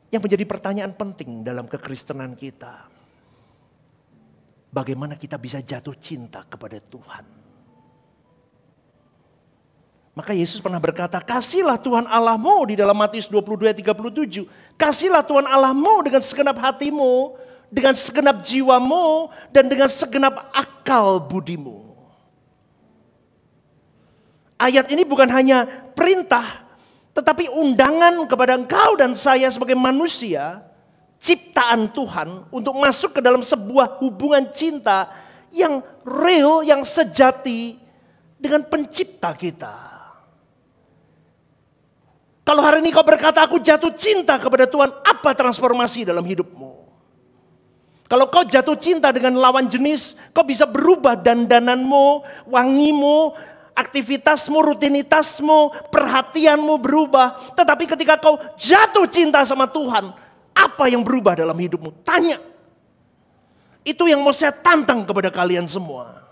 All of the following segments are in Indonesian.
Yang menjadi pertanyaan penting dalam kekristenan kita. Bagaimana kita bisa jatuh cinta kepada Tuhan. Maka Yesus pernah berkata, kasihlah Tuhan Allahmu di dalam Matius 22:37. Kasihlah Tuhan Allahmu dengan segenap hatimu, dengan segenap jiwamu, dan dengan segenap akal budimu. Ayat ini bukan hanya perintah, tetapi undangan kepada engkau dan saya sebagai manusia, ciptaan Tuhan, untuk masuk ke dalam sebuah hubungan cinta yang real, yang sejati dengan pencipta kita. Kalau hari ini kau berkata aku jatuh cinta kepada Tuhan, apa transformasi dalam hidupmu? Kalau kau jatuh cinta dengan lawan jenis, kau bisa berubah dandananmu, wangimu, aktivitasmu, rutinitasmu, perhatianmu berubah. Tetapi ketika kau jatuh cinta sama Tuhan, apa yang berubah dalam hidupmu? Tanya. Itu yang mau saya tantang kepada kalian semua.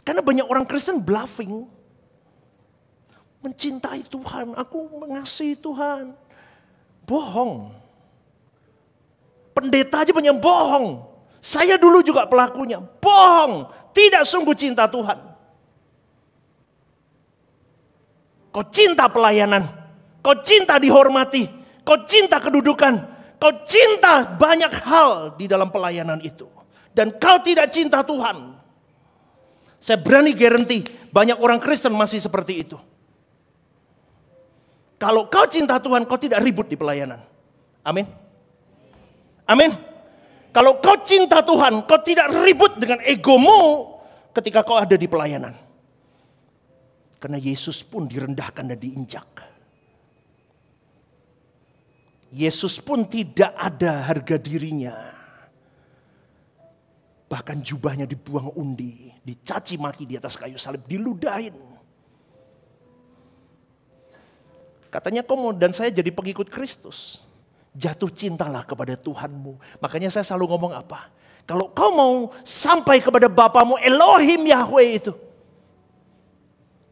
Karena banyak orang Kristen bluffing. Mencintai Tuhan, aku mengasihi Tuhan. Bohong. Pendeta aja banyak bohong. Saya dulu juga pelakunya. Bohong. Tidak sungguh cinta Tuhan. Kau cinta pelayanan. Kau cinta dihormati. Kau cinta kedudukan. Kau cinta banyak hal di dalam pelayanan itu. Dan kau tidak cinta Tuhan. Saya berani guarantee banyak orang Kristen masih seperti itu. Kalau kau cinta Tuhan, kau tidak ribut di pelayanan. Amin. Amin. Kalau kau cinta Tuhan, kau tidak ribut dengan egomu ketika kau ada di pelayanan. Karena Yesus pun direndahkan dan diinjak. Yesus pun tidak ada harga dirinya. Bahkan jubahnya dibuang undi, dicaci maki di atas kayu salib, diludahin. Katanya kau mau dan saya jadi pengikut Kristus. Jatuh cintalah kepada Tuhanmu. Makanya saya selalu ngomong apa? Kalau kau mau sampai kepada Bapamu Elohim Yahweh itu.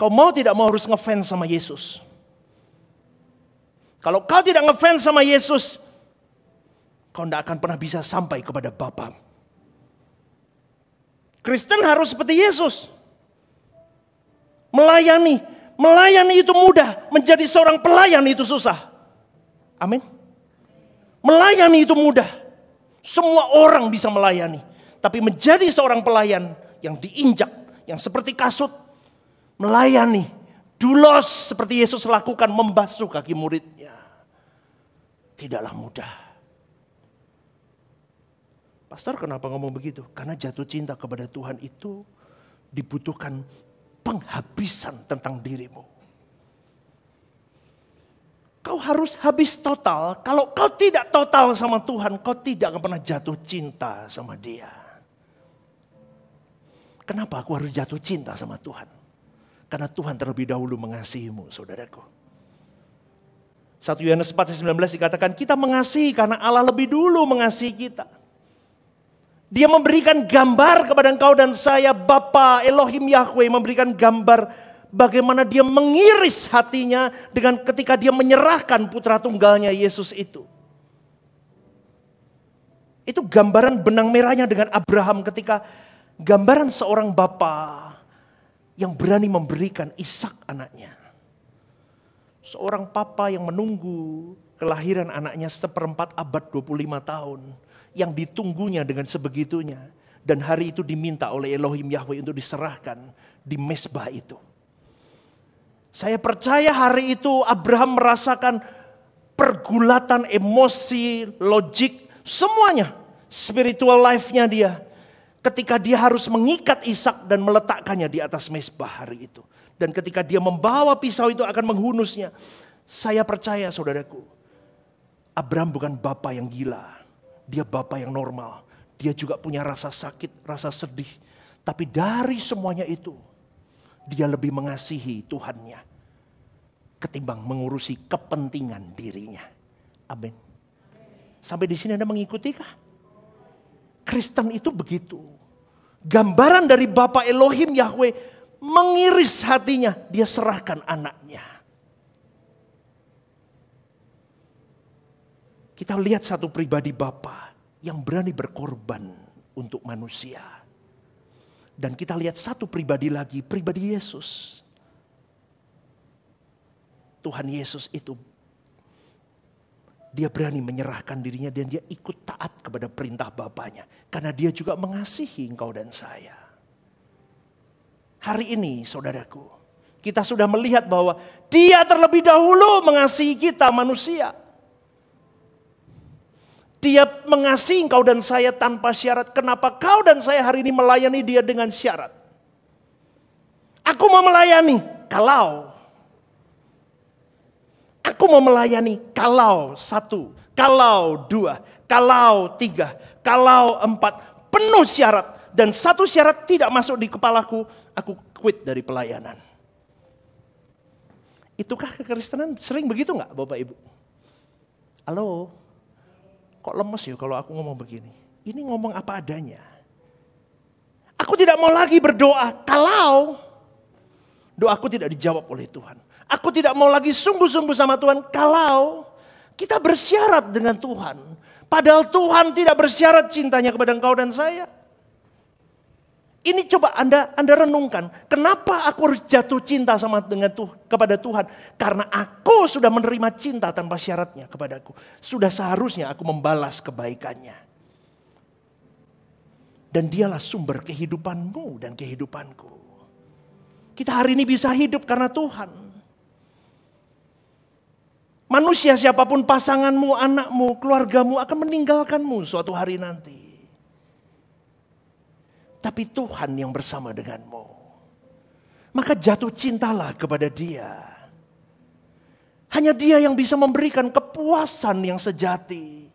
Kau mau tidak mau harus ngefans sama Yesus. Kalau kau tidak ngefans sama Yesus, kau tidak akan pernah bisa sampai kepada Bapa. Kristen harus seperti Yesus. Melayani. Melayani itu mudah, menjadi seorang pelayan itu susah. Amin. Melayani itu mudah. Semua orang bisa melayani. Tapi menjadi seorang pelayan yang diinjak, yang seperti kasut. Melayani, dulos seperti Yesus lakukan, membasuh kaki muridnya. Tidaklah mudah. Pastor kenapa ngomong begitu? Karena jatuh cinta kepada Tuhan itu dibutuhkan penghabisan tentang dirimu. Kau harus habis total. Kalau kau tidak total sama Tuhan, kau tidak akan pernah jatuh cinta sama Dia. Kenapa aku harus jatuh cinta sama Tuhan? Karena Tuhan terlebih dahulu mengasihimu, saudaraku. 1 Yohanes 4:19 dikatakan, kita mengasihi karena Allah lebih dulu mengasihi kita. Dia memberikan gambar kepada engkau dan saya, Bapa Elohim Yahweh memberikan gambar bagaimana dia mengiris hatinya dengan ketika dia menyerahkan putra tunggalnya Yesus itu. Itu gambaran benang merahnya dengan Abraham ketika gambaran seorang bapa yang berani memberikan Ishak anaknya. Seorang papa yang menunggu kelahiran anaknya 1/4 abad 25 tahun. Yang ditunggunya dengan sebegitunya. Dan hari itu diminta oleh Elohim Yahweh untuk diserahkan di mezbah itu. Saya percaya hari itu Abraham merasakan pergulatan emosi, logik, semuanya. Spiritual life-nya dia. Ketika dia harus mengikat Ishak dan meletakkannya di atas mezbah hari itu. Dan ketika dia membawa pisau itu akan menghunusnya. Saya percaya saudaraku. Abraham bukan bapa yang gila. Dia bapa yang normal. Dia juga punya rasa sakit, rasa sedih. Tapi dari semuanya itu, dia lebih mengasihi Tuhannya ketimbang mengurusi kepentingan dirinya. Amin. Sampai di sini Anda mengikuti kah? Kristen itu begitu. Gambaran dari Bapa Elohim Yahweh mengiris hatinya, dia serahkan anaknya. Kita lihat satu pribadi Bapa yang berani berkorban untuk manusia. Dan kita lihat satu pribadi lagi, pribadi Yesus. Tuhan Yesus itu, dia berani menyerahkan dirinya dan dia ikut taat kepada perintah Bapanya. Karena dia juga mengasihi engkau dan saya. Hari ini saudaraku, kita sudah melihat bahwa dia terlebih dahulu mengasihi kita manusia. Dia mengasihi engkau dan saya tanpa syarat. Kenapa kau dan saya hari ini melayani dia dengan syarat? Aku mau melayani kalau. Aku mau melayani kalau 1, kalau 2, kalau 3, kalau 4. Penuh syarat. Dan satu syarat tidak masuk di kepalaku. Aku quit dari pelayanan. Itukah kekristenan sering begitu nggak Bapak Ibu? Halo? Kok lemes ya kalau aku ngomong begini? Ini ngomong apa adanya. Aku tidak mau lagi berdoa kalau doaku tidak dijawab oleh Tuhan. Aku tidak mau lagi sungguh-sungguh sama Tuhan kalau kita bersyarat dengan Tuhan. Padahal Tuhan tidak bersyarat cintanya kepada engkau dan saya. Ini coba Anda renungkan. Kenapa aku harus jatuh cinta kepada Tuhan? Karena aku sudah menerima cinta tanpa syaratnya kepadaku. Sudah seharusnya aku membalas kebaikannya. Dan dialah sumber kehidupanmu dan kehidupanku. Kita hari ini bisa hidup karena Tuhan. Manusia siapapun pasanganmu, anakmu, keluargamu akan meninggalkanmu suatu hari nanti. Tapi Tuhan yang bersama denganmu. Maka jatuh cintalah kepada Dia. Hanya Dia yang bisa memberikan kepuasan yang sejati.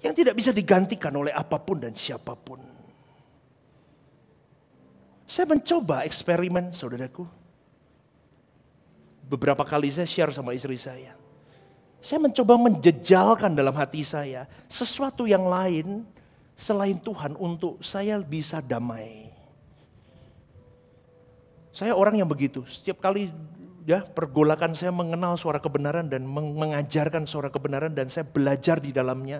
Yang tidak bisa digantikan oleh apapun dan siapapun. Saya mencoba eksperimen saudaraku. Beberapa kali saya share sama istri saya. Saya mencoba menjejalkan dalam hati saya sesuatu yang lain selain Tuhan untuk saya bisa damai. Saya orang yang begitu. Setiap kali ya pergolakan saya mengenal suara kebenaran dan mengajarkan suara kebenaran dan saya belajar di dalamnya.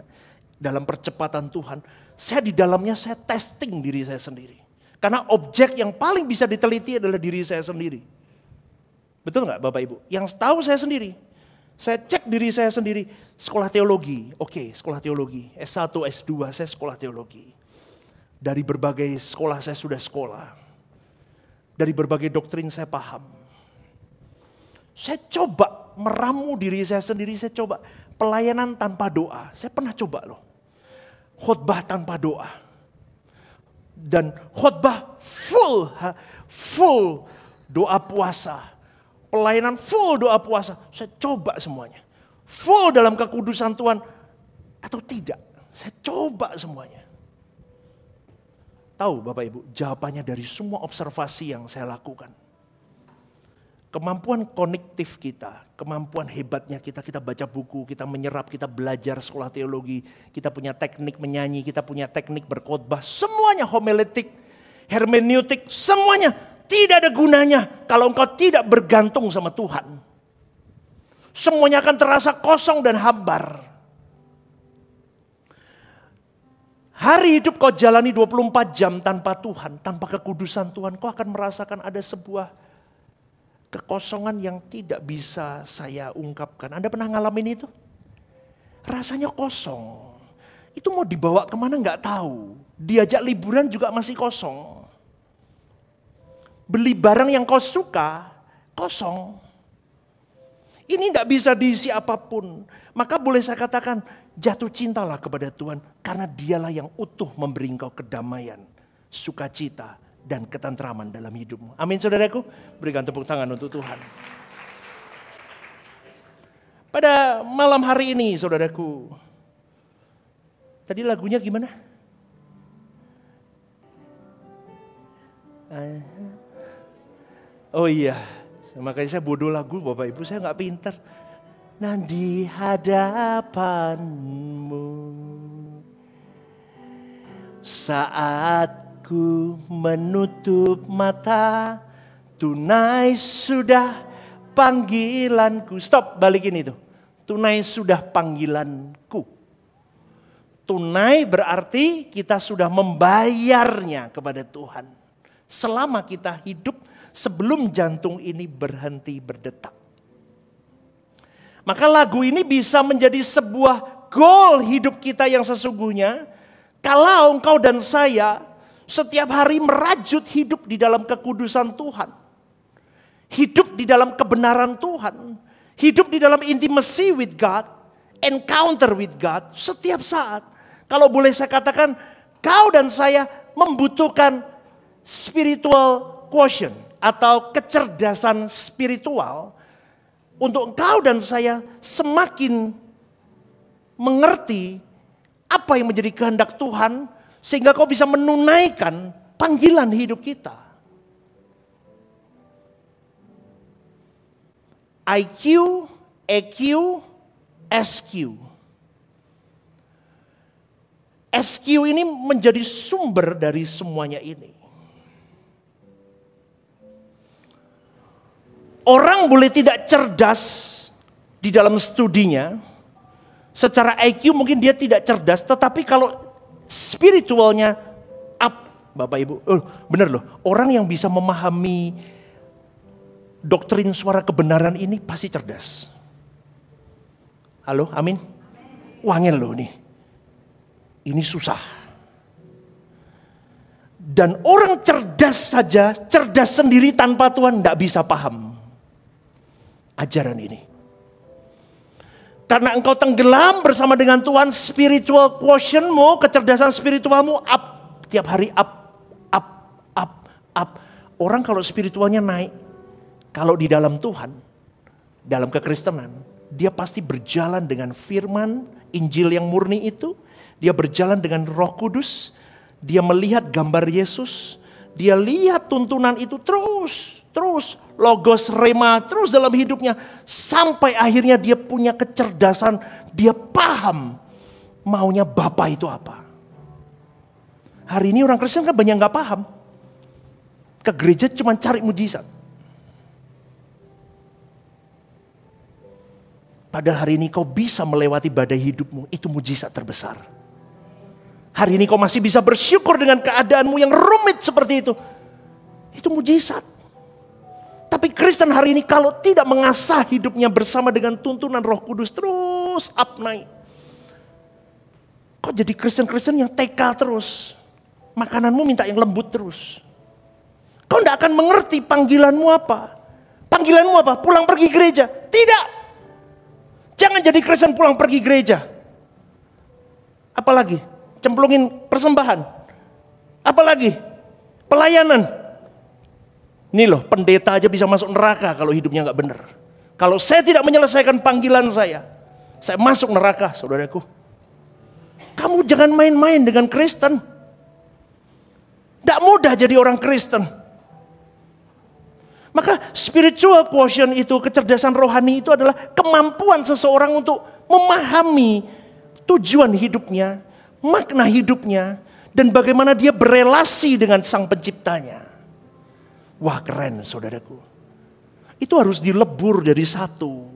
Dalam percepatan Tuhan. Saya di dalamnya saya testing diri saya sendiri. Karena objek yang paling bisa diteliti adalah diri saya sendiri. Betul nggak Bapak Ibu? Yang tahu saya sendiri. Saya cek diri saya sendiri, sekolah teologi, oke, sekolah teologi, S1, S2, saya sekolah teologi. Dari berbagai sekolah saya sudah sekolah. Dari berbagai doktrin saya paham. Saya coba meramu diri saya sendiri, saya coba pelayanan tanpa doa. Saya pernah coba loh, khotbah tanpa doa. Dan khotbah full doa puasa. Pelayanan full doa puasa. Saya coba semuanya. Full dalam kekudusan Tuhan. Atau tidak. Saya coba semuanya. Tahu Bapak Ibu, jawabannya dari semua observasi yang saya lakukan. Kemampuan konektif kita, kemampuan hebatnya kita baca buku, kita menyerap, kita belajar sekolah teologi, kita punya teknik menyanyi, kita punya teknik berkhotbah, semuanya homiletik, hermeneutik, semuanya tidak ada gunanya kalau engkau tidak bergantung sama Tuhan. Semuanya akan terasa kosong dan hambar. Hari hidup kau jalani 24 jam tanpa Tuhan, tanpa kekudusan Tuhan, kau akan merasakan ada sebuah kekosongan yang tidak bisa saya ungkapkan. Anda pernah ngalamin itu? Rasanya kosong. Itu mau dibawa kemana nggak tahu. Diajak liburan juga masih kosong. Beli barang yang kau suka, kosong. Ini tidak bisa diisi apapun. Maka boleh saya katakan, jatuh cintalah kepada Tuhan. Karena dialah yang utuh memberi engkau kedamaian, sukacita, dan ketentraman dalam hidupmu. Amin saudaraku, berikan tepuk tangan untuk Tuhan. Pada malam hari ini saudaraku, tadi lagunya gimana? Oh iya, makanya saya bodoh lagu Bapak Ibu, saya gak pintar. Nah di hadapanmu saat ku menutup mata, tunai sudah panggilanku. Stop, balikin itu. Tunai sudah panggilanku. Tunai berarti kita sudah membayarnya kepada Tuhan. Selama kita hidup sebelum jantung ini berhenti berdetak. Maka lagu ini bisa menjadi sebuah goal hidup kita yang sesungguhnya. Kalau engkau dan saya setiap hari merajut hidup di dalam kekudusan Tuhan. Hidup di dalam kebenaran Tuhan. Hidup di dalam intimacy with God. Encounter with God setiap saat. Kalau boleh saya katakan, kau dan saya membutuhkan spiritual quotient atau kecerdasan spiritual untuk engkau dan saya semakin mengerti apa yang menjadi kehendak Tuhan sehingga kau bisa menunaikan panggilan hidup kita. IQ, EQ, SQ. SQ ini menjadi sumber dari semuanya ini. Orang boleh tidak cerdas di dalam studinya. Secara IQ mungkin dia tidak cerdas. Tetapi kalau spiritualnya up. Bapak Ibu, benar loh. Orang yang bisa memahami doktrin suara kebenaran ini pasti cerdas. Halo, amin. Wangel loh nih. Ini susah. Dan orang cerdas saja, cerdas sendiri tanpa Tuhan tidak bisa paham ajaran ini. Karena engkau tenggelam bersama dengan Tuhan, spiritual quotientmu, kecerdasan spiritualmu up. Tiap hari up. Orang kalau spiritualnya naik, kalau di dalam Tuhan, dalam kekristenan, dia pasti berjalan dengan firman, Injil yang murni itu. Dia berjalan dengan Roh Kudus. Dia melihat gambar Yesus. Dia lihat tuntunan itu terus. Logos rema terus dalam hidupnya. Sampai akhirnya dia punya kecerdasan. Dia paham maunya Bapa itu apa. Hari ini orang Kristen kan banyak gak paham. Ke gereja cuma cari mujizat. Padahal hari ini kau bisa melewati badai hidupmu. Itu mujizat terbesar. Hari ini kau masih bisa bersyukur dengan keadaanmu yang rumit seperti itu. Itu mujizat. Tapi Kristen hari ini kalau tidak mengasah hidupnya bersama dengan tuntunan Roh Kudus terus up naik. Kau jadi Kristen-Kristen yang TK terus. Makananmu minta yang lembut terus. Kau tidak akan mengerti panggilanmu apa. Panggilanmu apa? Pulang pergi gereja. Tidak. Jangan jadi Kristen pulang pergi gereja. Apalagi? Cemplungin persembahan. Apalagi? Pelayanan. Nih loh, pendeta aja bisa masuk neraka kalau hidupnya gak benar. Kalau saya tidak menyelesaikan panggilan saya masuk neraka, saudaraku. Kamu jangan main-main dengan Kristen. Tidak mudah jadi orang Kristen. Maka spiritual quotient itu, kecerdasan rohani itu adalah kemampuan seseorang untuk memahami tujuan hidupnya, makna hidupnya, dan bagaimana dia berelasi dengan Sang Penciptanya. Wah, keren saudaraku. Itu harus dilebur dari satu.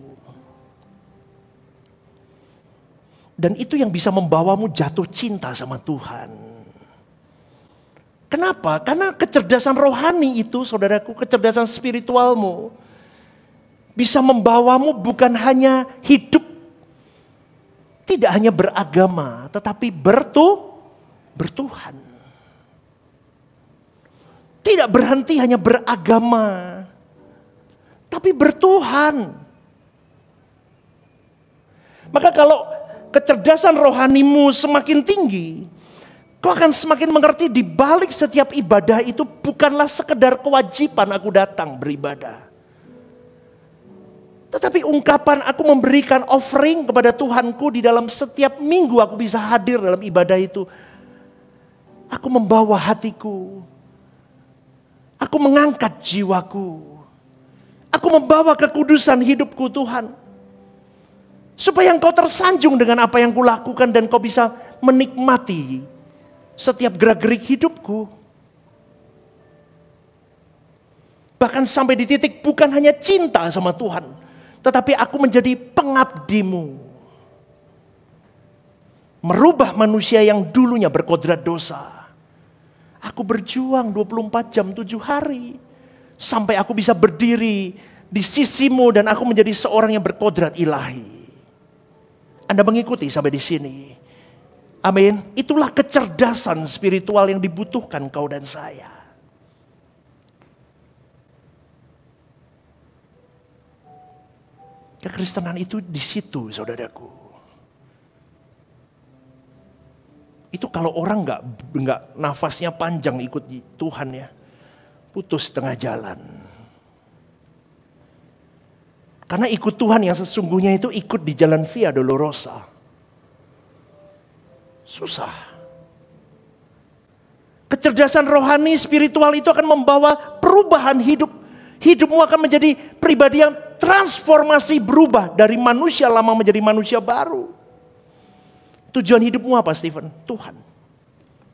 Dan itu yang bisa membawamu jatuh cinta sama Tuhan. Kenapa? Karena kecerdasan rohani itu, saudaraku, kecerdasan spiritualmu bisa membawamu bukan hanya hidup, tidak hanya beragama, tetapi bertuhan. Tidak berhenti hanya beragama, tapi bertuhan. Maka kalau kecerdasan rohanimu semakin tinggi, kau akan semakin mengerti di balik setiap ibadah itu bukanlah sekedar kewajiban aku datang beribadah. Tetapi ungkapan aku memberikan offering kepada Tuhanku di dalam setiap minggu aku bisa hadir dalam ibadah itu. Aku membawa hatiku. Aku mengangkat jiwaku. Aku membawa kekudusan hidupku Tuhan. Supaya engkau tersanjung dengan apa yang kulakukan dan kau bisa menikmati setiap gerak-gerik hidupku. Bahkan sampai di titik bukan hanya cinta sama Tuhan. tetapi aku menjadi pengabdimu. Merubah manusia yang dulunya berkodrat dosa. Aku berjuang 24 jam 7 hari. Sampai aku bisa berdiri di sisimu dan aku menjadi seorang yang berkodrat ilahi. Anda mengikuti sampai di sini. Amin. Itulah kecerdasan spiritual yang dibutuhkan kau dan saya. Kekristenan itu di situ, saudaraku. Itu kalau orang nggak nafasnya panjang ikut Tuhan ya, putus tengah jalan. Karena ikut Tuhan yang sesungguhnya itu ikut di jalan Via Dolorosa. Susah. Kecerdasan rohani spiritual itu akan membawa perubahan hidup. Hidupmu akan menjadi pribadi yang transformasi, berubah dari manusia lama menjadi manusia baru. Tujuan hidupmu apa, Stephen? Tuhan.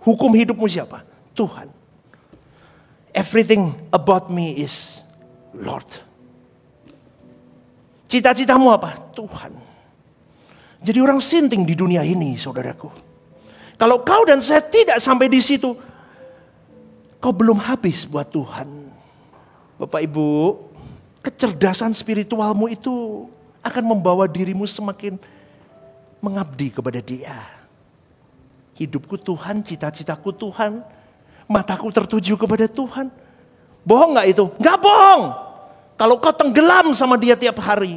Hukum hidupmu siapa? Tuhan. Everything about me is Lord. Cita-citamu apa? Tuhan. Jadi orang sinting di dunia ini, saudaraku. Kalau kau dan saya tidak sampai di situ, kau belum habis buat Tuhan. Bapak Ibu, kecerdasan spiritualmu itu akan membawa dirimu semakin mengabdi kepada Dia. Hidupku Tuhan, cita-citaku Tuhan, mataku tertuju kepada Tuhan. Bohong gak itu? Gak bohong. Kalau kau tenggelam sama Dia tiap hari.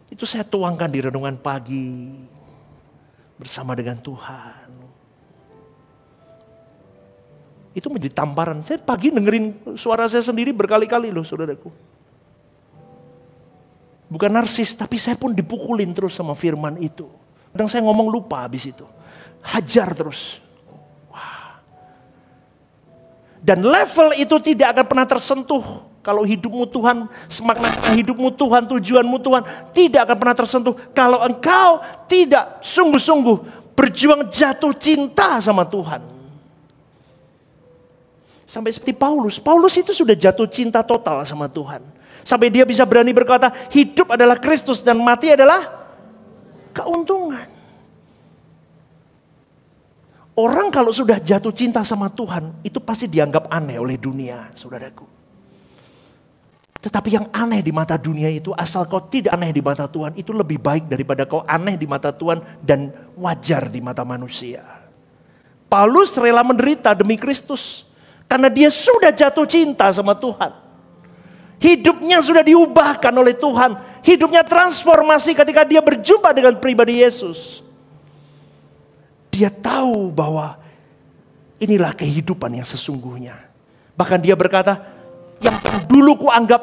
Itu saya tuangkan di renungan pagi bersama dengan Tuhan. Itu menjadi tamparan. Saya pagi dengerin suara saya sendiri berkali-kali loh, saudaraku. Bukan narsis, tapi saya pun dipukulin terus sama firman itu. Kadang saya ngomong lupa habis itu. Hajar terus. Wah. Dan level itu tidak akan pernah tersentuh. Kalau hidupmu Tuhan, semakna hidupmu Tuhan, tujuanmu Tuhan, tidak akan pernah tersentuh. Kalau engkau tidak sungguh-sungguh berjuang jatuh cinta sama Tuhan. Sampai seperti Paulus. Paulus itu sudah jatuh cinta total sama Tuhan. Sampai dia bisa berani berkata, hidup adalah Kristus dan mati adalah keuntungan. Orang kalau sudah jatuh cinta sama Tuhan, itu pasti dianggap aneh oleh dunia, saudaraku. Tetapi yang aneh di mata dunia itu, asal kau tidak aneh di mata Tuhan, itu lebih baik daripada kau aneh di mata Tuhan dan wajar di mata manusia. Paulus rela menderita demi Kristus. Karena dia sudah jatuh cinta sama Tuhan. Hidupnya sudah diubahkan oleh Tuhan. Hidupnya transformasi ketika dia berjumpa dengan pribadi Yesus. Dia tahu bahwa inilah kehidupan yang sesungguhnya. Bahkan dia berkata, yang dulu ku anggap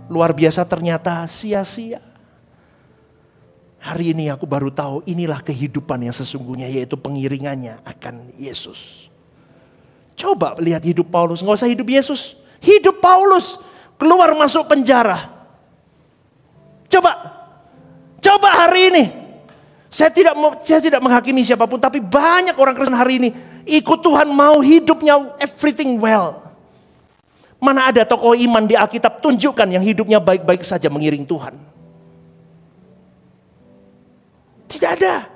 luar biasa ternyata sia-sia. Hari ini aku baru tahu inilah kehidupan yang sesungguhnya, yaitu pengiringannya akan Yesus. Coba lihat hidup Paulus, nggak usah hidup Yesus. Hidup Paulus, keluar masuk penjara. Coba hari ini. Saya tidak menghakimi siapapun, tapi banyak orang Kristen hari ini ikut Tuhan, mau hidupnya everything well. Mana ada tokoh iman di Alkitab tunjukkan yang hidupnya baik-baik saja mengiring Tuhan. Tidak ada.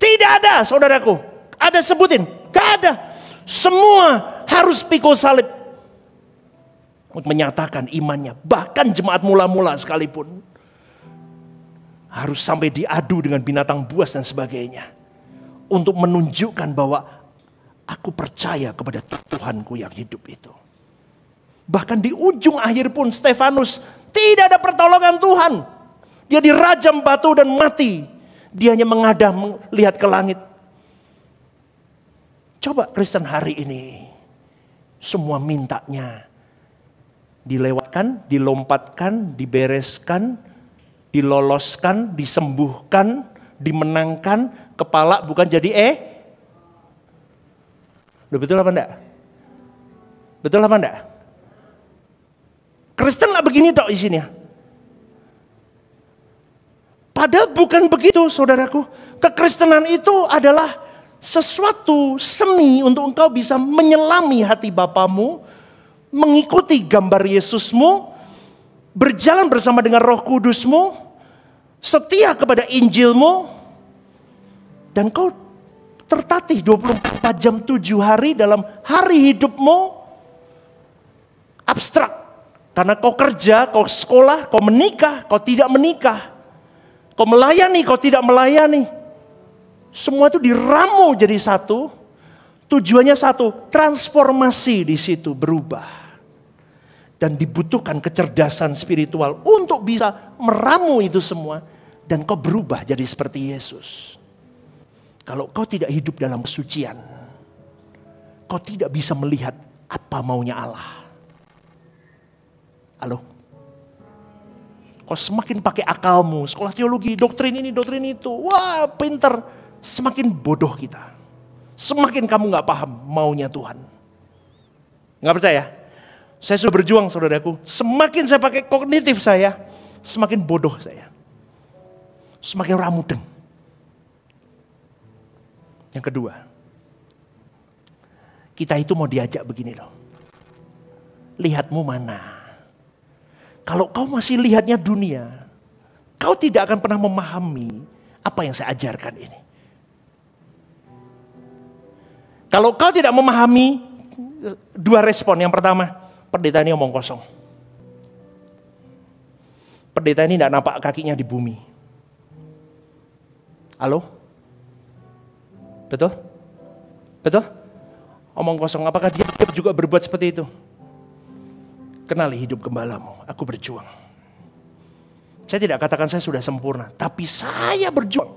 Tidak ada, saudaraku. Ada sebutin, gak ada. Semua harus pikul salib untuk menyatakan imannya. Bahkan jemaat mula-mula sekalipun harus sampai diadu dengan binatang buas dan sebagainya. Untuk menunjukkan bahwa aku percaya kepada Tuhanku yang hidup itu. Bahkan di ujung akhir pun Stefanus tidak ada pertolongan Tuhan. Dia dirajam batu dan mati. Dia hanya mengadah melihat ke langit. Coba Kristen hari ini, semua mintanya dilewatkan, dilompatkan, dibereskan, diloloskan, disembuhkan, dimenangkan, kepala bukan jadi Betul apa enggak? Betul apa enggak? Kristen gak begini dok isinya. Padahal bukan begitu, saudaraku. Kekristenan itu adalah sesuatu seni untuk engkau bisa menyelami hati Bapamu, mengikuti gambar Yesusmu, berjalan bersama dengan Roh Kudusmu, setia kepada Injilmu, dan kau tertatih 24 jam 7 hari dalam hari hidupmu abstrak. Karena kau kerja, kau sekolah, kau menikah, kau tidak menikah. Kau melayani, kau tidak melayani. Semua itu diramu jadi satu. Tujuannya satu, transformasi di situ berubah. Dan dibutuhkan kecerdasan spiritual untuk bisa meramu itu semua. Dan kau berubah jadi seperti Yesus. Kalau kau tidak hidup dalam kesucian, kau tidak bisa melihat apa maunya Allah. Halo? Kau semakin pakai akalmu, sekolah teologi, doktrin ini, doktrin itu. Wah, pinter. Semakin bodoh kita. Semakin kamu gak paham maunya Tuhan. Gak percaya? Saya sudah berjuang, saudaraku. Semakin saya pakai kognitif saya, semakin bodoh saya. Semakin ramudeng. Yang kedua, kita itu mau diajak begini loh. Lihatmu mana? Kalau kau masih lihatnya dunia, kau tidak akan pernah memahami apa yang saya ajarkan ini. Kalau kau tidak memahami, dua respon. Yang pertama, pendeta ini omong kosong. Pendeta ini tidak nampak kakinya di bumi. Halo? Betul? Betul? Omong kosong, apakah dia juga berbuat seperti itu? Kenali hidup gembalamu, aku berjuang. Saya tidak katakan saya sudah sempurna, tapi saya berjuang.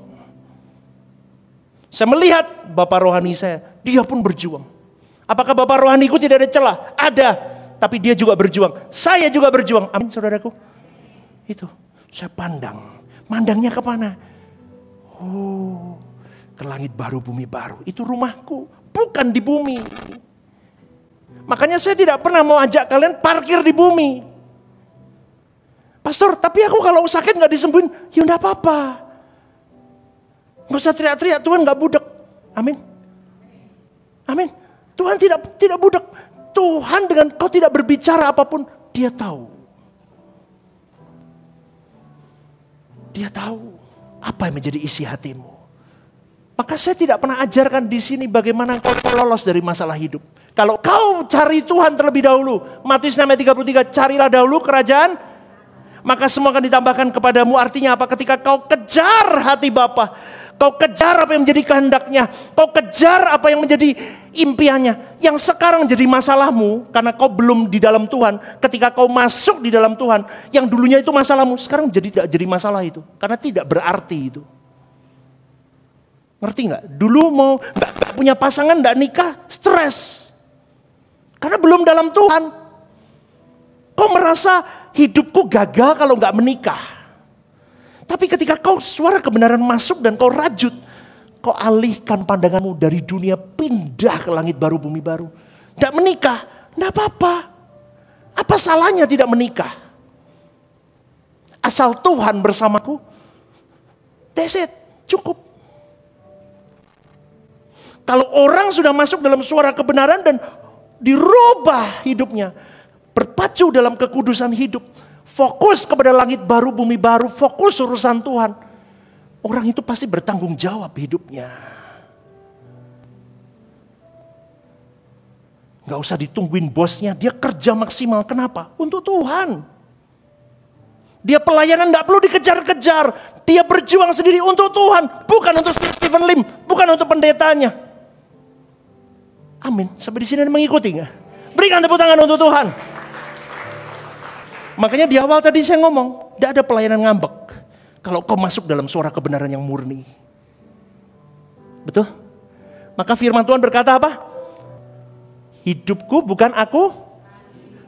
Saya melihat Bapak rohani saya, dia pun berjuang. Apakah Bapak rohaniku tidak ada celah? Ada, tapi dia juga berjuang. Saya juga berjuang. Amin, saudaraku. Itu, saya pandang. Mandangnya kemana? Oh, ke langit baru, bumi baru. Itu rumahku, bukan di bumi. Makanya saya tidak pernah mau ajak kalian parkir di bumi. Pastor, tapi aku kalau sakit gak disembuhin, ya enggak apa-apa. Gak usah teriak-teriak, Tuhan gak budek. Amin. Amin. Tuhan tidak budek. Tuhan dengan kau tidak berbicara apapun, dia tahu. Dia tahu apa yang menjadi isi hatimu. Maka saya tidak pernah ajarkan di sini bagaimana kau lolos dari masalah hidup. Kalau kau cari Tuhan terlebih dahulu, Matius 6 ayat 33, carilah dahulu kerajaan, maka semua akan ditambahkan kepadamu. Artinya apa? Ketika kau kejar hati Bapa, kau kejar apa yang menjadi kehendaknya, kau kejar apa yang menjadi impiannya, yang sekarang jadi masalahmu karena kau belum di dalam Tuhan. Ketika kau masuk di dalam Tuhan, yang dulunya itu masalahmu, sekarang tidak jadi masalah itu, karena tidak berarti itu. Ngerti nggak? Dulu mau nggak punya pasangan, nggak nikah, stres. Karena belum dalam Tuhan. Kau merasa hidupku gagal kalau nggak menikah. Tapi ketika kau suara kebenaran masuk dan kau rajut, kau alihkan pandanganmu dari dunia pindah ke langit baru, bumi baru. Nggak menikah, nggak apa-apa. Apa salahnya tidak menikah? Asal Tuhan bersamaku, that's it, cukup. Kalau orang sudah masuk dalam suara kebenaran dan dirubah hidupnya, berpacu dalam kekudusan hidup, fokus kepada langit baru, bumi baru, fokus urusan Tuhan, orang itu pasti bertanggung jawab hidupnya. Gak usah ditungguin bosnya, dia kerja maksimal. Kenapa? Untuk Tuhan. Dia pelayanan gak perlu dikejar-kejar, dia berjuang sendiri untuk Tuhan, bukan untuk Stephen Lim, bukan untuk pendetanya. Amin. Sampai di sini mengikuti nggak? Berikan tepuk tangan untuk Tuhan. Makanya di awal tadi saya ngomong, tidak ada pelayanan ngambek. Kalau kau masuk dalam suara kebenaran yang murni. Betul? Maka firman Tuhan berkata apa? Hidupku bukan aku,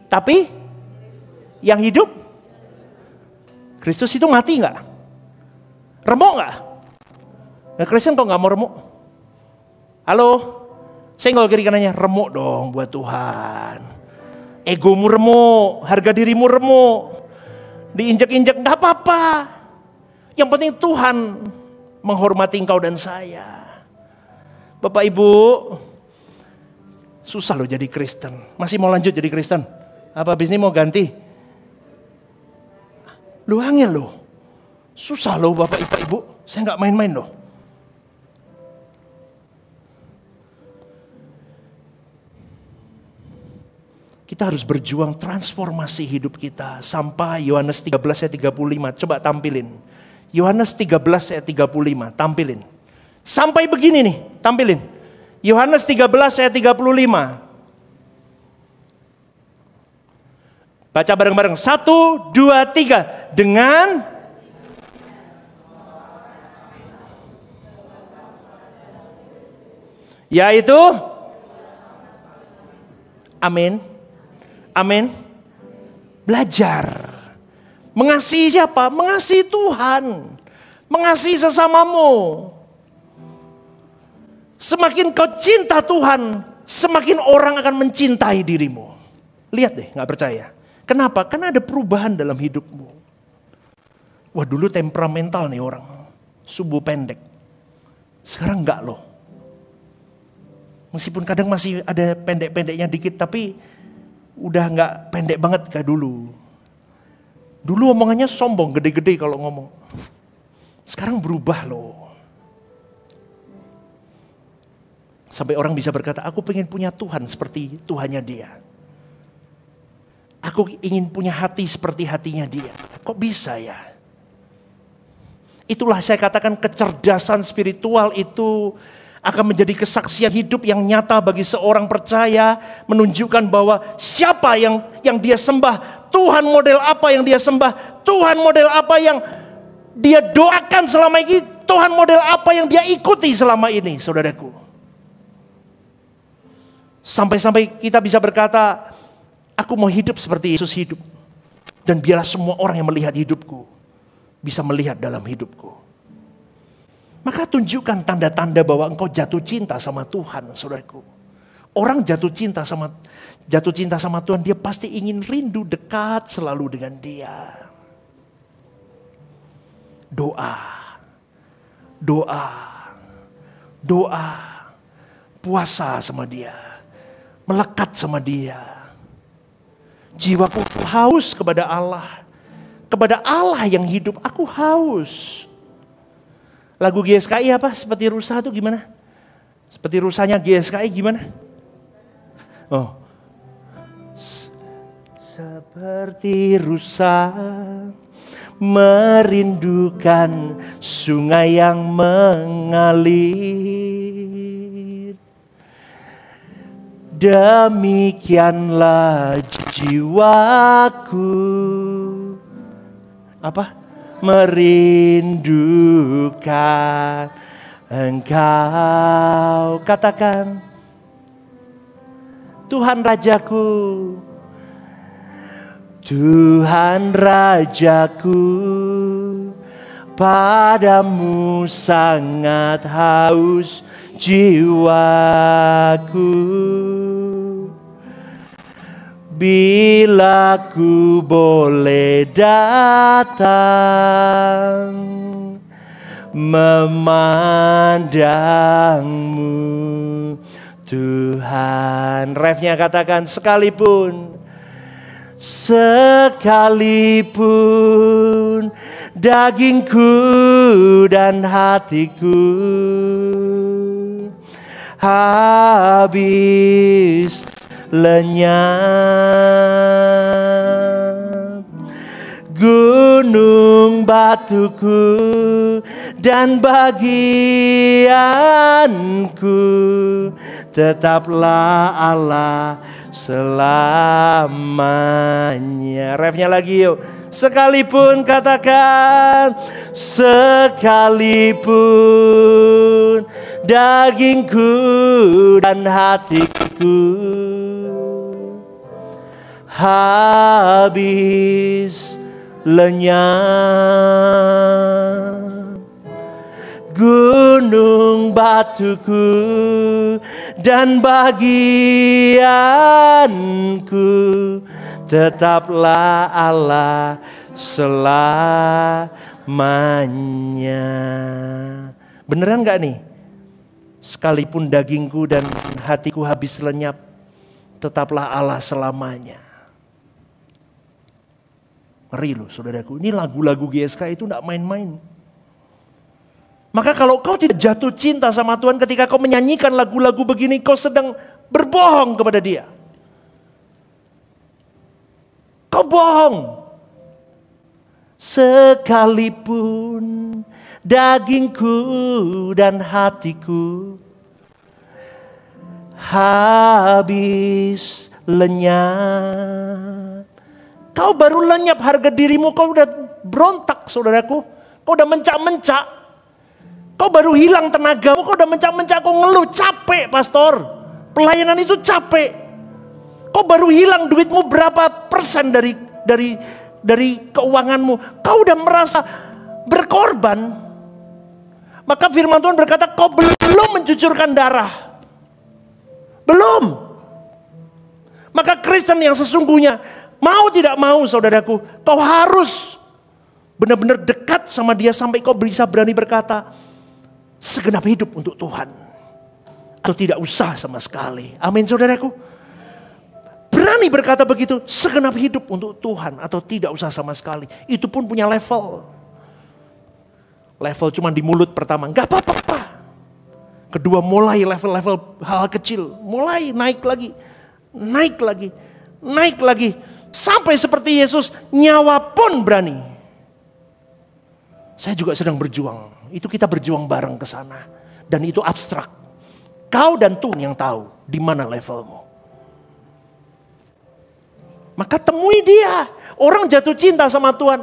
tapi yang hidup. Kristus itu mati nggak? Remuk nggak? Nah, Kristen kok nggak mau remuk? Halo? Senggol kiri kanannya, remuk dong buat Tuhan. Egomu remuk, harga dirimu remuk. Diinjek-injek gak apa-apa. Yang penting Tuhan menghormati engkau dan saya. Bapak Ibu, Susah loh jadi Kristen. Masih mau lanjut jadi Kristen? Apa habis ini mau ganti? Lu angel loh. Susah loh Bapak Ibu. Saya nggak main-main loh. Kita harus berjuang transformasi hidup kita. Sampai Yohanes 13 ayat 35. Coba tampilin. Yohanes 13 ayat 35. Tampilin. Sampai begini nih. Tampilin. Yohanes 13 ayat 35. Baca bareng-bareng. 1, 2, 3. Dengan yaitu amin. Amin. Belajar. Mengasihi siapa? Mengasihi Tuhan. Mengasihi sesamamu. Semakin kau cinta Tuhan, semakin orang akan mencintai dirimu. Lihat deh, gak percaya. Kenapa? Karena ada perubahan dalam hidupmu. Wah, dulu temperamental nih orang. Subuh pendek. Sekarang enggak loh. Meskipun kadang masih ada pendek-pendeknya dikit, tapi udah enggak pendek banget kayak dulu. Dulu omongannya sombong, gede-gede kalau ngomong. Sekarang berubah loh. Sampai orang bisa berkata, aku pengen punya Tuhan seperti Tuhannya dia. Aku ingin punya hati seperti hatinya dia. Kok bisa ya? Itulah saya katakan kecerdasan spiritual itu akan menjadi kesaksian hidup yang nyata bagi seorang percaya. Menunjukkan bahwa siapa yang dia sembah. Tuhan model apa yang dia sembah. Tuhan model apa yang dia doakan selama ini. Tuhan model apa yang dia ikuti selama ini, saudaraku. Sampai-sampai kita bisa berkata, aku mau hidup seperti Yesus hidup. Dan biarlah semua orang yang melihat hidupku bisa melihat dalam hidupku. Maka tunjukkan tanda-tanda bahwa engkau jatuh cinta sama Tuhan, saudaraku. Orang jatuh cinta sama Tuhan, dia pasti ingin rindu dekat selalu dengan dia. Doa. Puasa sama dia. Melekat sama dia. Jiwaku haus kepada Allah. Kepada Allah yang hidup, aku haus. Lagu GSKI apa? Seperti rusa itu gimana? Seperti rusanya GSKI gimana? Oh. Seperti rusa merindukan sungai yang mengalir. Demikianlah jiwaku. Apa? Merindukan Engkau. Katakan, Tuhan Rajaku. Tuhan Rajaku, padamu sangat haus jiwaku. Bila ku boleh datang memandangmu Tuhan. Refnya katakan, sekalipun dagingku dan hatiku habis lenyap, gunung batuku dan bagianku tetaplah Allah selamanya. Refnya lagi yuk. Sekalipun, katakan, sekalipun dagingku dan hatiku habis lenyap, gunung batuku dan bagianku tetaplah Allah selamanya. Beneran gak nih? Sekalipun dagingku dan hatiku habis lenyap, tetaplah Allah selamanya. Ngeri loh saudaraku, ini lagu-lagu GSK itu tidak main-main. Maka kalau kau tidak jatuh cinta sama Tuhan ketika kau menyanyikan lagu-lagu begini, kau sedang berbohong kepada Dia. Kau bohong. Sekalipun dagingku dan hatiku habis lenyap. Kau baru lenyap harga dirimu, kau udah berontak saudaraku. Kau udah mencak-mencak. Kau baru hilang tenagamu, kau udah mencak-mencak, kau ngeluh, capek pastor. Pelayanan itu capek. Kau baru hilang duitmu berapa persen dari keuanganmu. Kau udah merasa berkorban. Maka firman Tuhan berkata, kau belum mencucurkan darah. Belum. Maka Kristen yang sesungguhnya, mau tidak mau saudaraku, kau harus benar-benar dekat sama Dia sampai kau bisa berani berkata, segenap hidup untuk Tuhan. Atau tidak usah sama sekali. Amin saudaraku. Berani berkata begitu, segenap hidup untuk Tuhan atau tidak usah sama sekali. Itu pun punya level. Level cuma di mulut pertama, enggak apa-apa. Kedua mulai level-level hal kecil, mulai naik lagi, naik lagi, naik lagi. Sampai seperti Yesus, nyawa pun berani. Saya juga sedang berjuang. Itu kita berjuang bareng ke sana. Dan itu abstrak. Kau dan Tuhan yang tahu di mana levelmu. Maka temui Dia. Orang jatuh cinta sama Tuhan,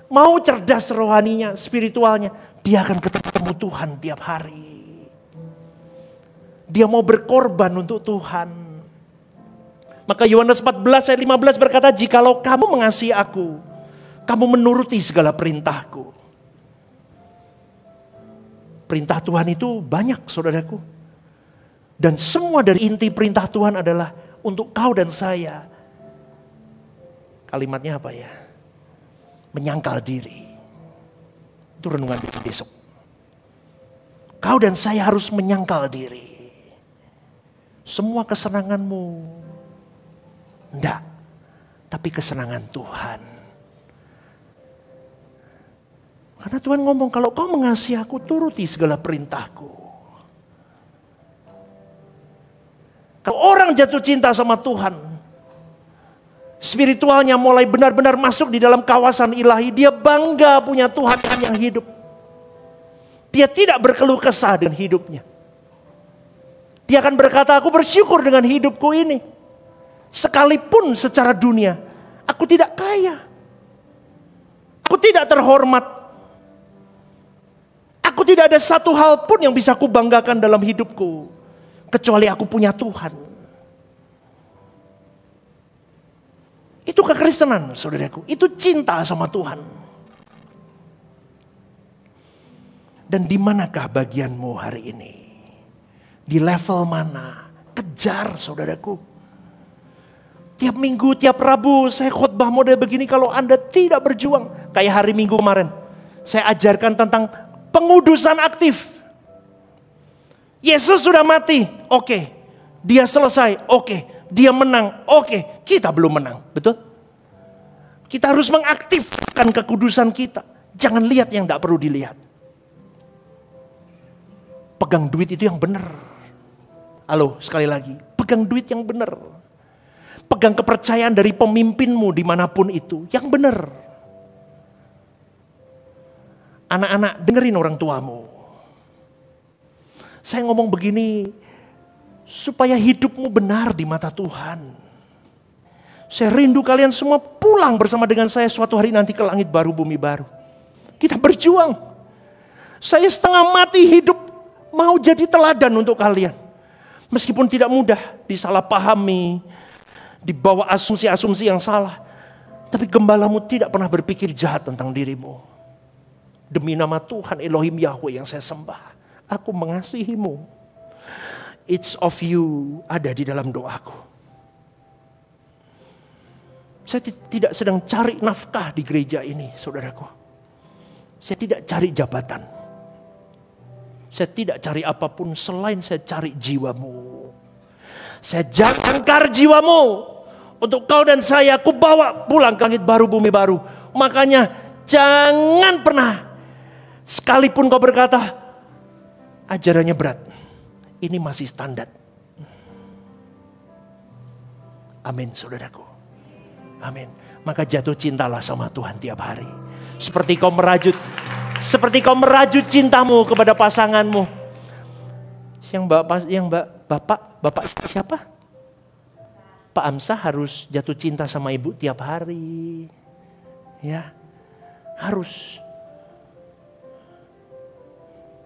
mau cerdas rohaninya, spiritualnya, dia akan ketemu Tuhan tiap hari. Dia mau berkorban untuk Tuhan. Maka Yohanes 14 ayat 15 berkata, jikalau kamu mengasihi aku, kamu menuruti segala perintahku. Perintah Tuhan itu banyak saudaraku. Dan semua dari inti perintah Tuhan adalah untuk kau dan saya. Kalimatnya apa ya? Menyangkal diri. Itu renungan besok. Kau dan saya harus menyangkal diri. Semua kesenanganmu. Enggak. Tapi kesenangan Tuhan. Karena Tuhan ngomong, kalau kau mengasihi aku, turuti segala perintahku. Kalau orang jatuh cinta sama Tuhan, spiritualnya mulai benar-benar masuk di dalam kawasan ilahi. Dia bangga punya Tuhan yang hidup. Dia tidak berkeluh kesah dengan hidupnya. Dia akan berkata, aku bersyukur dengan hidupku ini. Sekalipun secara dunia, aku tidak kaya. Aku tidak terhormat. Aku tidak ada satu hal pun yang bisa aku banggakan dalam hidupku. Kecuali aku punya Tuhan. Itu kekristenan saudaraku. Itu cinta sama Tuhan. Dan di manakah bagianmu hari ini? Di level mana? Kejar saudaraku. Tiap minggu, tiap Rabu saya khotbah model begini kalau Anda tidak berjuang. Kayak hari Minggu kemarin. Saya ajarkan tentang pengudusan aktif. Yesus sudah mati. Oke. Dia selesai. Oke. Dia menang. Oke. Kita belum menang. Betul? Kita harus mengaktifkan kekudusan kita. Jangan lihat yang tidak perlu dilihat. Pegang duit itu yang benar. Halo, sekali lagi. Pegang duit yang benar. Pegang kepercayaan dari pemimpinmu dimanapun itu. Yang benar. Anak-anak, dengerin orang tuamu. Saya ngomong begini supaya hidupmu benar di mata Tuhan. Saya rindu kalian semua pulang bersama dengan saya suatu hari nanti ke langit baru, bumi baru. Kita berjuang. Saya setengah mati hidup mau jadi teladan untuk kalian. Meskipun tidak mudah, disalahpahami, dibawa asumsi-asumsi yang salah. Tapi gembalamu tidak pernah berpikir jahat tentang dirimu. Demi nama Tuhan Elohim Yahweh yang saya sembah, aku mengasihimu. Each of you ada di dalam doaku. Saya tidak sedang cari nafkah di gereja ini, saudaraku. Saya tidak cari jabatan. Saya tidak cari apapun selain saya cari jiwamu. Saya jangkar jiwamu. Untuk kau dan saya, aku bawa pulang ke langit baru, bumi baru. Makanya jangan pernah, sekalipun kau berkata, ajarannya berat. Ini masih standar. Amin, saudaraku. Amin. Maka jatuh cintalah sama Tuhan tiap hari. Seperti kau merajut cintamu kepada pasanganmu. Bapak siapa? Pak Amsah harus jatuh cinta sama ibu tiap hari. Ya, harus.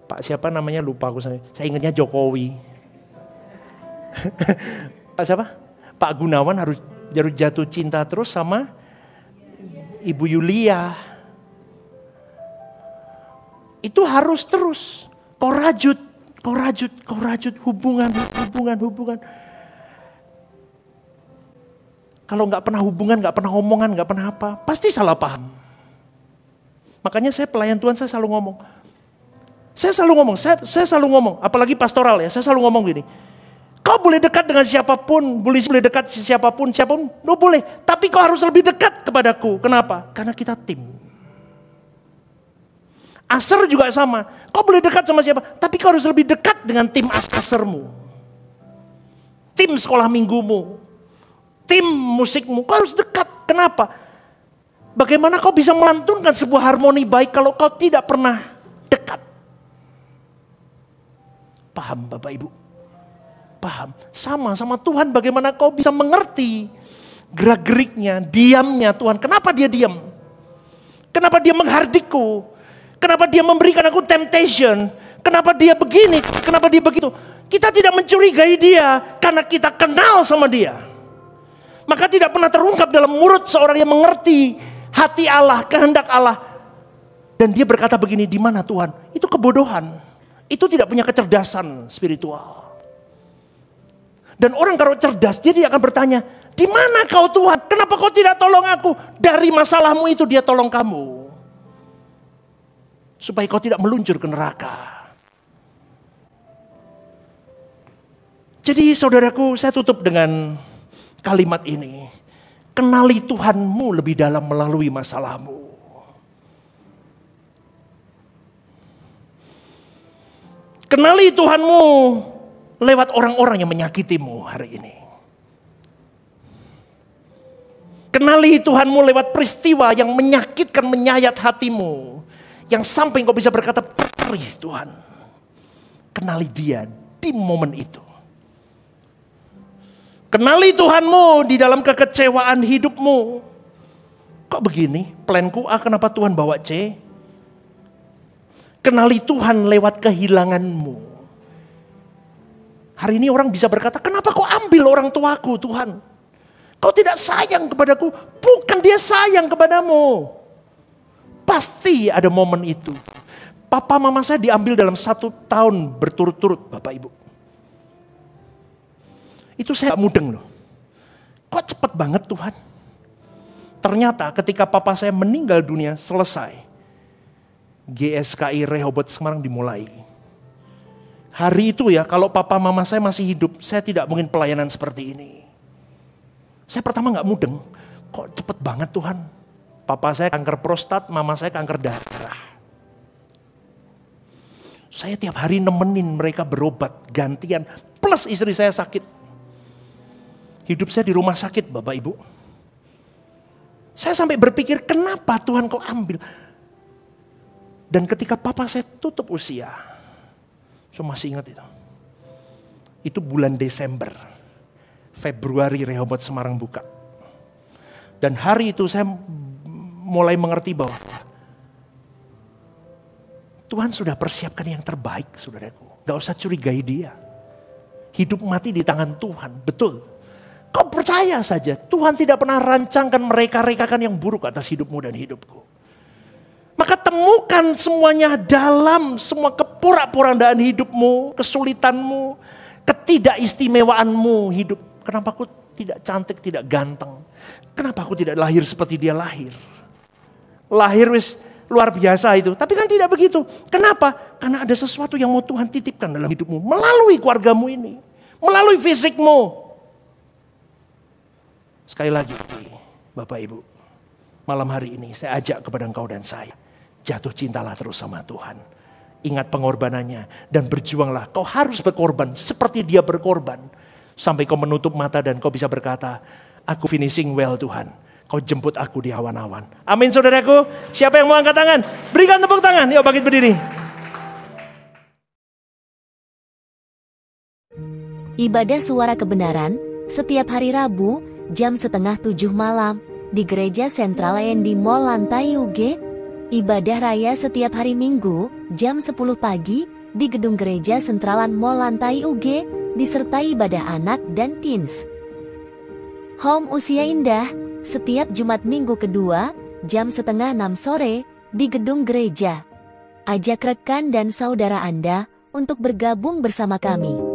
Pak siapa namanya lupa aku. Saya ingatnya Jokowi. Pak siapa? Pak Gunawan harus jatuh cinta terus sama Ibu Yulia. Itu harus terus. Kau rajut hubungan. Kalau nggak pernah hubungan, nggak pernah omongan, nggak pernah apa, pasti salah paham. Makanya saya pelayan Tuhan, saya selalu ngomong. Saya selalu ngomong, apalagi pastoral ya, saya selalu ngomong gini. Kau boleh dekat dengan siapapun, boleh dekat siapapun, no boleh. Tapi kau harus lebih dekat kepadaku. Kenapa? Karena kita tim. Aser juga sama. Kau boleh dekat sama siapa, tapi kau harus lebih dekat dengan tim asermu. Tim sekolah minggumu. Tim musikmu, kau harus dekat. Kenapa? Bagaimana kau bisa melantunkan sebuah harmoni baik kalau kau tidak pernah dekat? Paham Bapak Ibu? Paham. Sama Tuhan, bagaimana kau bisa mengerti gerak-geriknya, diamnya Tuhan. Kenapa dia diam? Kenapa dia menghardikku? Kenapa dia memberikan aku temptation? Kenapa dia begini? Kenapa dia begitu? Kita tidak mencurigai dia karena kita kenal sama dia. Maka tidak pernah terungkap dalam mulut seorang yang mengerti hati Allah, kehendak Allah. Dan dia berkata begini, di mana Tuhan? Itu kebodohan. Itu tidak punya kecerdasan spiritual. Dan orang kalau cerdas, dia tidak akan bertanya, di mana kau Tuhan? Kenapa kau tidak tolong aku? Dari masalahmu itu dia tolong kamu. Supaya kau tidak meluncur ke neraka. Jadi saudaraku, saya tutup dengan kalimat ini. Kenali Tuhanmu lebih dalam melalui masalahmu. Kenali Tuhanmu lewat orang-orang yang menyakitimu hari ini. Kenali Tuhanmu lewat peristiwa yang menyakitkan, menyayat hatimu. Yang sampai kau bisa berkata, perih Tuhan. Kenali dia di momen itu. Kenali Tuhanmu di dalam kekecewaan hidupmu. Kok begini? Planku A, kenapa Tuhan bawa C? Kenali Tuhan lewat kehilanganmu. Hari ini orang bisa berkata, kenapa kau ambil orang tuaku Tuhan? Kau tidak sayang kepadaku. Bukan dia sayang kepadamu. Pasti ada momen itu. Papa mama saya diambil dalam 1 tahun berturut-turut Bapak Ibu. Itu saya gak mudeng loh. Kok cepet banget Tuhan? Ternyata ketika papa saya meninggal dunia selesai. GSKI Rehoboth Semarang dimulai. Hari itu ya, kalau papa mama saya masih hidup, saya tidak mungkin pelayanan seperti ini. Saya pertama gak mudeng, kok cepet banget Tuhan. Papa saya kanker prostat, mama saya kanker darah. Saya tiap hari nemenin mereka berobat, gantian. Plus istri saya sakit. Hidup saya di rumah sakit Bapak Ibu. Saya sampai berpikir, kenapa Tuhan kau ambil? Dan ketika papa saya tutup usia, saya masih ingat itu. Itu bulan Desember. Februari Rehoboth Semarang buka. Dan hari itu saya mulai mengerti bahwa Tuhan sudah persiapkan yang terbaik saudaraku. Gak usah curigai dia. Hidup mati di tangan Tuhan, betul. Kau percaya saja, Tuhan tidak pernah rancangkan mereka-rekakan yang buruk atas hidupmu dan hidupku. Maka temukan semuanya dalam semua kepura-purandaan hidupmu, kesulitanmu, ketidakistimewaanmu hidup. Kenapa aku tidak cantik, tidak ganteng? Kenapa aku tidak lahir seperti dia lahir? Lahir wis luar biasa itu. Tapi kan tidak begitu. Kenapa? Karena ada sesuatu yang mau Tuhan titipkan dalam hidupmu. Melalui keluargamu ini. Melalui fisikmu. Sekali lagi, Bapak Ibu, malam hari ini saya ajak kepada engkau dan saya, jatuh cintalah terus sama Tuhan. Ingat pengorbanannya dan berjuanglah. Kau harus berkorban seperti dia berkorban. Sampai kau menutup mata dan kau bisa berkata, aku finishing well Tuhan. Kau jemput aku di awan-awan. Amin saudaraku. Siapa yang mau angkat tangan? Berikan tepuk tangan. Yuk bangkit berdiri. Ibadah Suara Kebenaran setiap hari Rabu jam 6:30 malam di Gereja Sentral di Mall Lantai UG. Ibadah Raya setiap hari Minggu jam 10 pagi di Gedung Gereja Sentralan Mall Lantai UG disertai ibadah anak dan teens. Home Usia Indah setiap Jumat Minggu kedua jam 5:30 sore di Gedung Gereja. Ajak rekan dan saudara Anda untuk bergabung bersama kami.